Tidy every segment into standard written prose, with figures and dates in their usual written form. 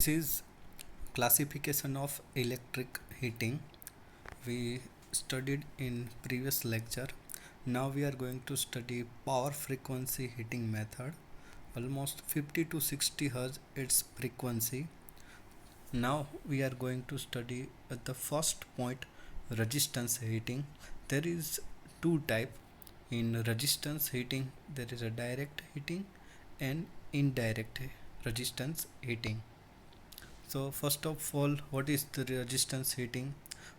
This is classification of electric heating. We studied in previous lecture. Now we are going to study power frequency heating method. Almost 50 to 60 Hz its frequency. Now we are going to study at the first point, resistance heating. There is two type. In resistance heating there is a direct heating and indirect resistance heating. So first of all, what is the resistance heating?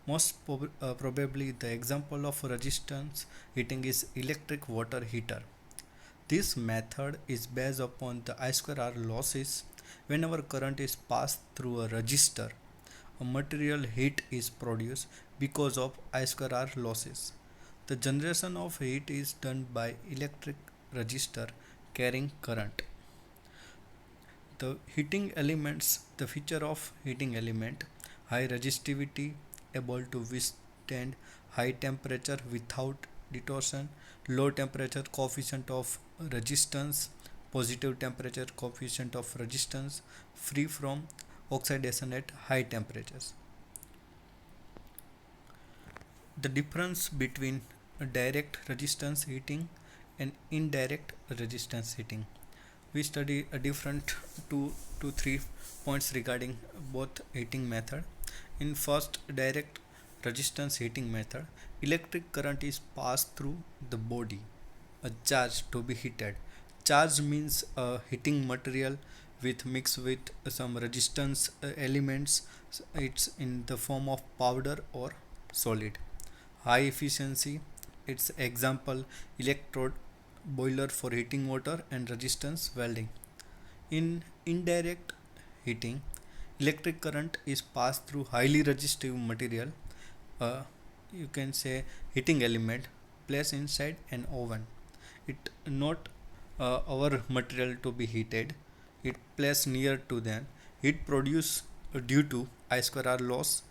Probably the example of resistance heating is electric water heater. This method is based upon the I square R losses. Whenever current is passed through a resistor, a material heat is produced because of I square R losses. The generation of heat is done by electric resistor carrying current. The heating elements, the feature of heating element: high resistivity, able to withstand high temperature without distortion, low temperature coefficient of resistance, positive temperature coefficient of resistance, free from oxidation at high temperatures. The difference between direct resistance heating and indirect resistance heating. We study a different two to three points regarding both heating method. In first direct resistance heating method, electric current is passed through the body, a charge to be heated. Charge means a heating material with mixed with some resistance elements. It's in the form of powder or solid. High efficiency, its example electrode boiler for heating water and resistance welding. In indirect heating, electric current is passed through highly resistive material, uh, you can say heating element placed inside an oven. It not our material to be heated, it placed near to them. Heat produced due to I square R loss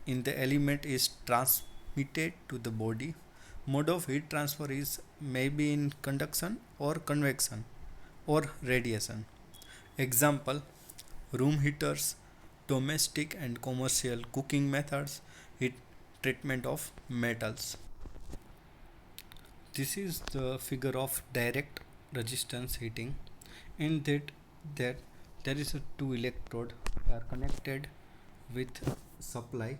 in the element is transmitted to the body. Mode of heat transfer is maybe in conduction or convection or radiation. Example: room heaters, domestic and commercial cooking methods, heat treatment of metals. This is the figure of direct resistance heating. In that there is a two electrode are connected with supply.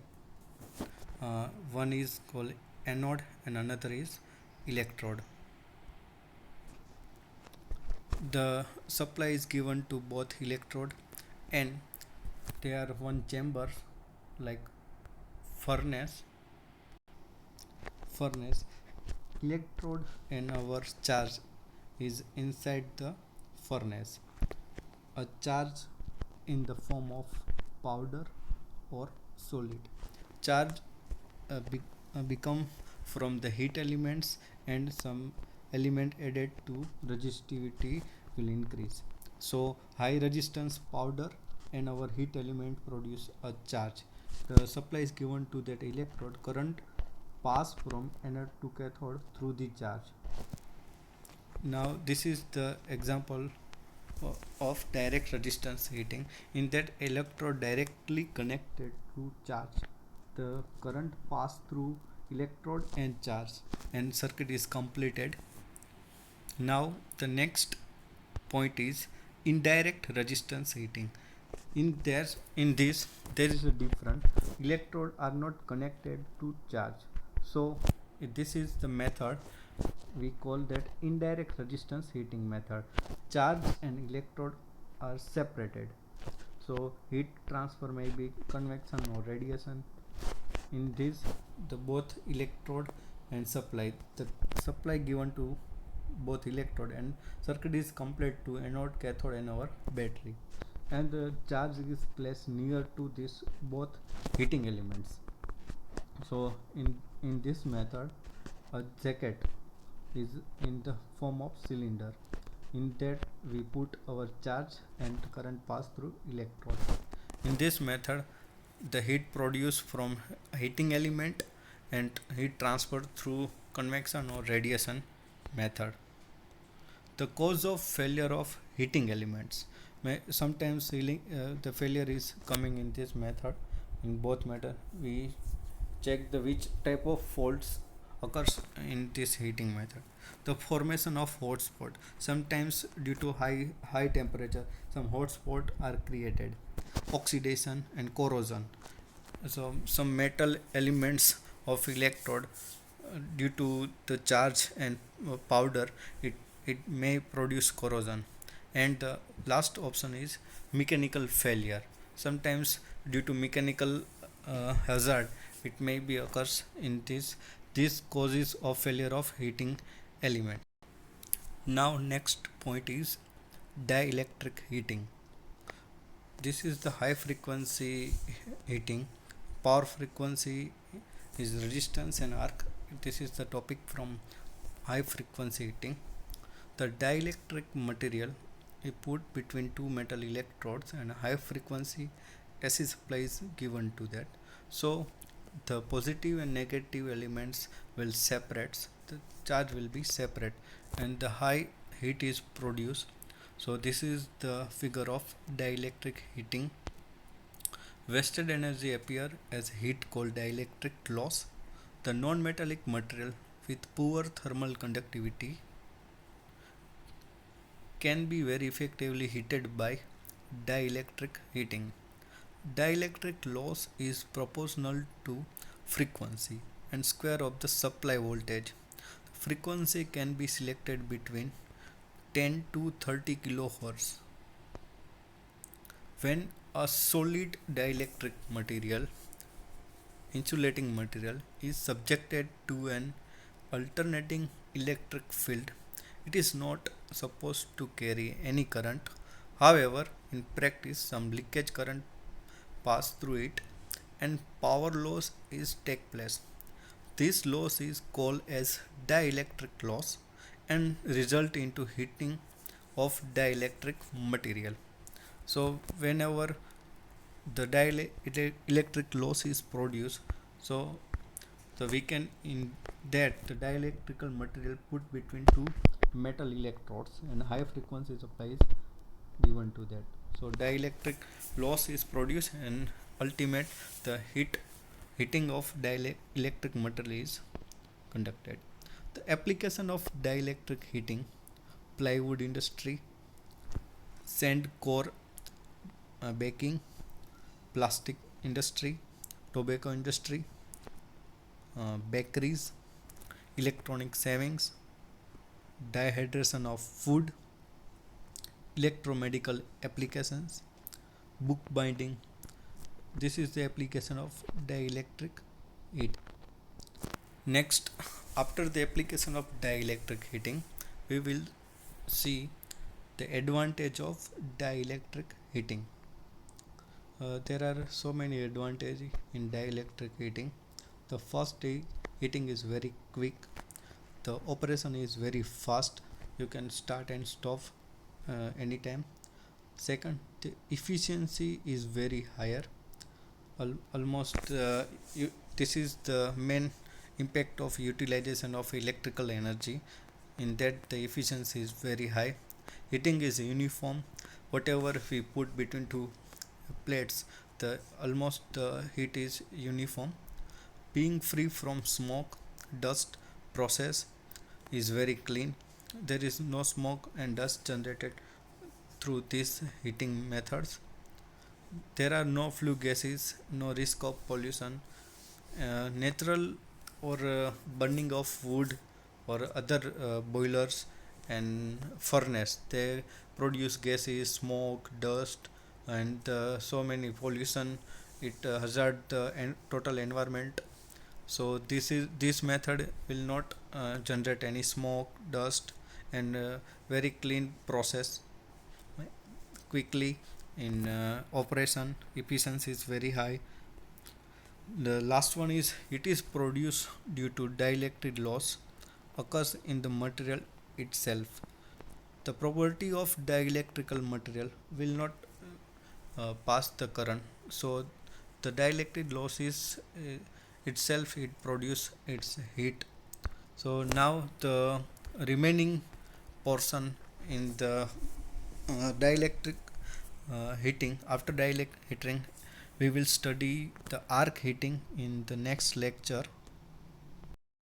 One is called anode and another is electrode. The supply is given to both electrode and they are one chamber like furnace. Electrode and our charge is inside the furnace. A charge in the form of powder or solid. Charge become from the heat elements and some element added to resistivity will increase. So high resistance powder and our heat element produce a charge. The supply is given to that electrode. Current pass from anode to cathode through the charge. Now this is the example of direct resistance heating. In that electrode directly connected to charge, the current pass through electrode and charge and circuit is completed. Now the next point is indirect resistance heating. In this there is a difference. Electrode are not connected to charge, so this is the method we call that indirect resistance heating method. Charge and electrode are separated, so heat transfer may be convection or radiation. In this, the both electrode and supply, the supply given to both electrode and circuit is complete to anode, cathode and our battery, and the charge is placed near to this both heating elements. So in this method, a jacket is in the form of cylinder. In that we put our charge and current pass through electrode. In this method, the heat produced from heating element and heat transferred through convection or radiation method. The cause of failure of heating elements. Sometimes the failure is coming in this method. In both method we check the which type of faults occurs in this heating method. The formation of hotspot, sometimes due to high temperature some hotspot are created. Oxidation and corrosion, so some metal elements of electrode, due to the charge and powder, it it may produce corrosion. And the last option is mechanical failure. Sometimes due to mechanical hazard it may be occurs in this causes of failure of heating element. Now next point is dielectric heating. This is the high frequency heating. Power frequency is resistance and arc. This is the topic from high frequency heating. The dielectric material is put between two metal electrodes and high frequency AC supply is given to that. So the positive and negative elements will separate, the charge will be separate and the high heat is produced. So this is the figure of dielectric heating. Wasted energy appear as heat called dielectric loss. The non-metallic material with poor thermal conductivity can be very effectively heated by dielectric heating. Dielectric loss is proportional to frequency and square of the supply voltage. Frequency can be selected between 10 to 30 kilohertz. When a solid dielectric material, insulating material, is subjected to an alternating electric field, it is not supposed to carry any current. However, in practice, some leakage current pass through it and power loss is take place. This loss is called as dielectric loss and result into heating of dielectric material. So whenever the dielectric loss is produced, so we can in that the dielectrical material put between two metal electrodes and high frequency supply is given to that. So dielectric loss is produced and ultimate the heating of dielectric material is conducted. The application of dielectric heating: plywood industry, sand core baking, plastic industry, tobacco industry, bakeries, electronic savings, dehydration of food, electromedical applications, book binding. This is the application of dielectric heat. Next, after the application of dielectric heating, we will see the advantage of dielectric heating. There are so many advantages in dielectric heating. The first heating is very quick. The operation is very fast. You can start and stop anytime. Second, the efficiency is very higher. Almost this is the main impact of utilization of electrical energy. In that, the efficiency is very high. Heating is uniform. Whatever we put between two plates, the almost the heat is uniform. Being free from smoke, dust, process is very clean. There is no smoke and dust generated through these heating methods. There are no flue gases, no risk of pollution. Natural or burning of wood or other boilers and furnace, they produce gases, smoke, dust, and so many pollution. It hazard the total environment. So this method will not generate any smoke, dust, and very clean process quickly in operation. Efficiency is very high. The last one is it is produced due to dielectric loss occurs in the material itself. The property of dielectrical material will not pass the current. So the dielectric loss is itself it produce its heat. So now the remaining portion in the dielectric heating. After dielectric heating, we will study the arc heating in the next lecture.